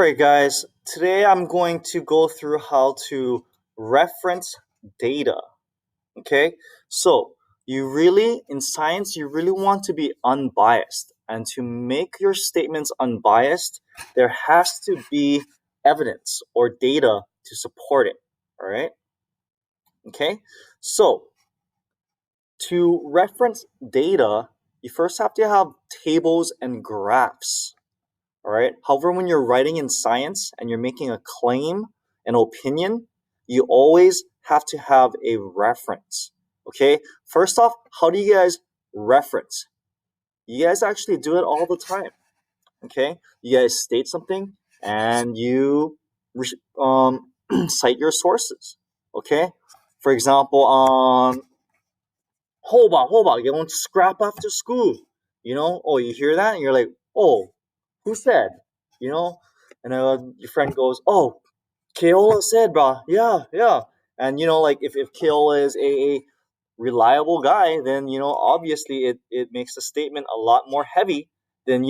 right, guys. Today I'm going to go through how to reference data. Okay, so in science, you really want to be unbiased. And to make your statements unbiased, there has to be evidence or data to support it. All right, okay, so to reference data, you first have to have tables and graphs. All right. However, when you're writing in science and you're making a claim, an opinion, you always have to have a reference. Okay. First off, how do you guys reference? You guys actually do it all the time. Okay. You guys state something and you cite your sources. Okay. For example, hold on, you don't scrap after school. Oh, you hear that? And you're like, oh, who said? You know? And your friend goes, oh, Keola said, bro. Yeah, yeah. And, like, if Keola is a reliable guy, then, obviously it makes the statement a lot more heavy than,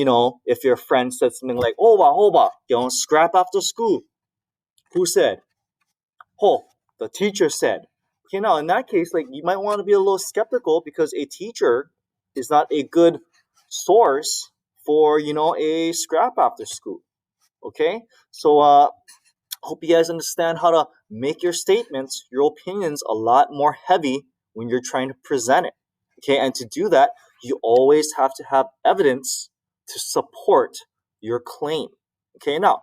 if your friend said something like, hold on, you don't scrap after school. Who said? Oh, the teacher said. Okay, now in that case, like you might want to be a little skeptical because a teacher is not a good source for a scrap after school. Okay, so hope you guys understand how to make your statements, your opinions a lot more heavy when you're trying to present it. Okay, and to do that, you always have to have evidence to support your claim. Okay, now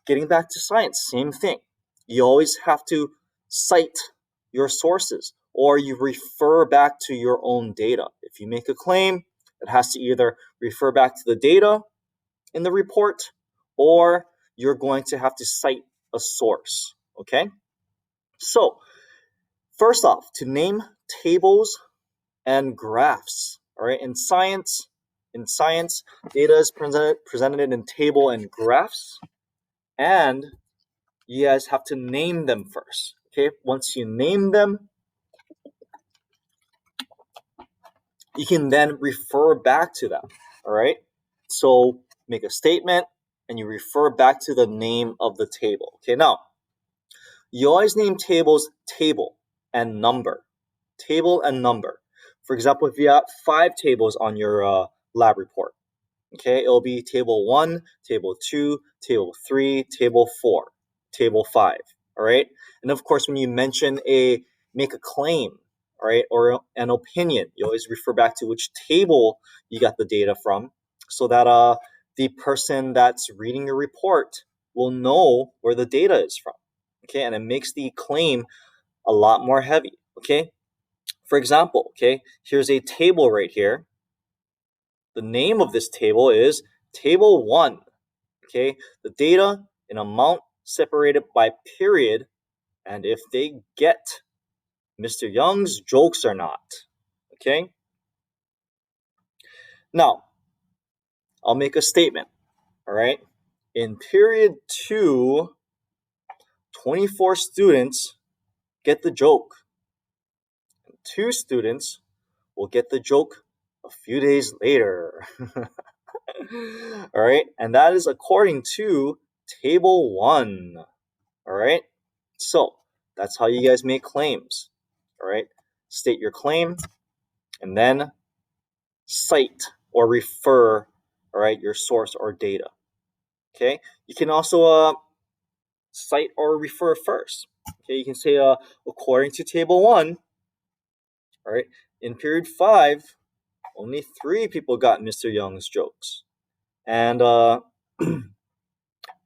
getting back to science, same thing. You always have to cite your sources or you refer back to your own data. If you make a claim, it has to either refer back to the data in the report or you're going to have to cite a source. Okay? So, first off, to name tables and graphs. All right, in science, data is presented in table and graphs, and you guys have to name them first. Okay, once you name them, you can then refer back to them. All right, so make a statement and you refer back to the name of the table. Okay, now you always name tables table and number. Table and number. For example, if you have 5 tables on your lab report, okay, it'll be table 1, table 2, table 3, table 4, table 5. All right, and of course, when you make a claim, all right, or an opinion, you always refer back to which table you got the data from, so that the person that's reading your report will know where the data is from. Okay, and it makes the claim a lot more heavy. Okay, for example, okay, here's a table right here. The name of this table is table 1. Okay, the data in amount separated by period and if they get Mr. Young's jokes or not. Okay, now I'll make a statement. All right, in period 2, 24 students get the joke. 2 students will get the joke a few days later. All right, and that is according to table 1. All right, so that's how you guys make claims. All right, state your claim and then cite or refer, all right, your source or data. Okay, you can also cite or refer first. Okay, you can say according to table 1, all right, in period 5 only 3 people got Mr. Young's jokes, and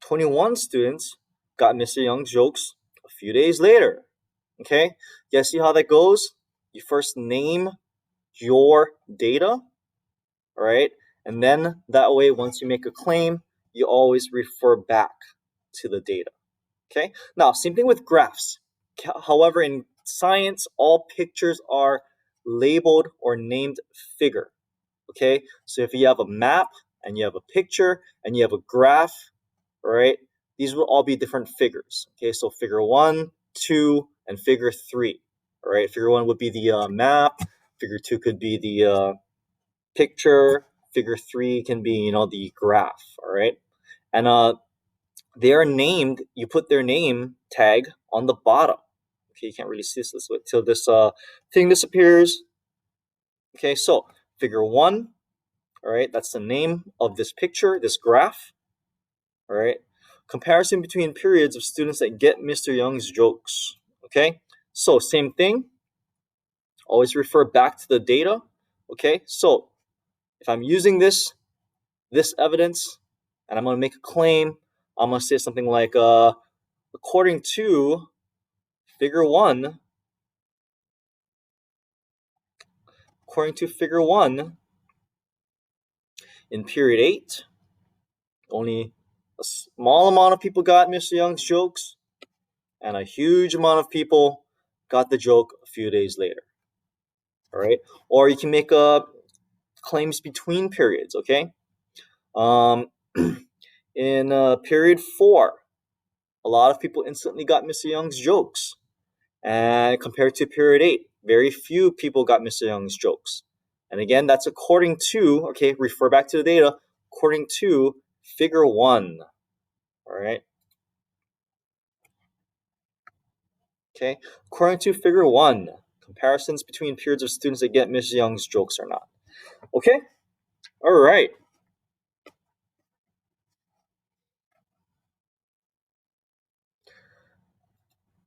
21 students got Mr. Young's jokes a few days later. Okay, you guys see how that goes? You first name your data, all right, and then that way, once you make a claim, you always refer back to the data. Okay, now same thing with graphs. However, in science, all pictures are labeled or named figure. Okay, so if you have a map and you have a picture and you have a graph, all right, these will all be different figures. Okay, so figure 1, 2, and figure 3. All right, figure 1 would be the map. Figure 2 could be the picture. Figure 3 can be the graph. All right, and they are named. You put their name tag on the bottom. Okay, you can't really see this. Let's wait till this thing disappears. Okay, so figure one. All right, that's the name of this picture, this graph. All right, comparison between periods of students that get Mr. Young's jokes. Okay, so same thing. Always refer back to the data. Okay, so if I'm using this evidence and I'm going to make a claim, I'm going to say something like, according to figure one, in period 8, only a small amount of people got Mr. Young's jokes, and a huge amount of people got the joke a few days later. All right, or you can make claims between periods. Okay, um, in period 4, a lot of people instantly got Mr. Young's jokes, and compared to period 8, very few people got Mr. Young's jokes. And again, that's according to, okay, refer back to the data, according to figure 1. All right. Okay. According to figure 1, comparisons between periods of students that get Mr. Young's jokes or not. Okay. All right.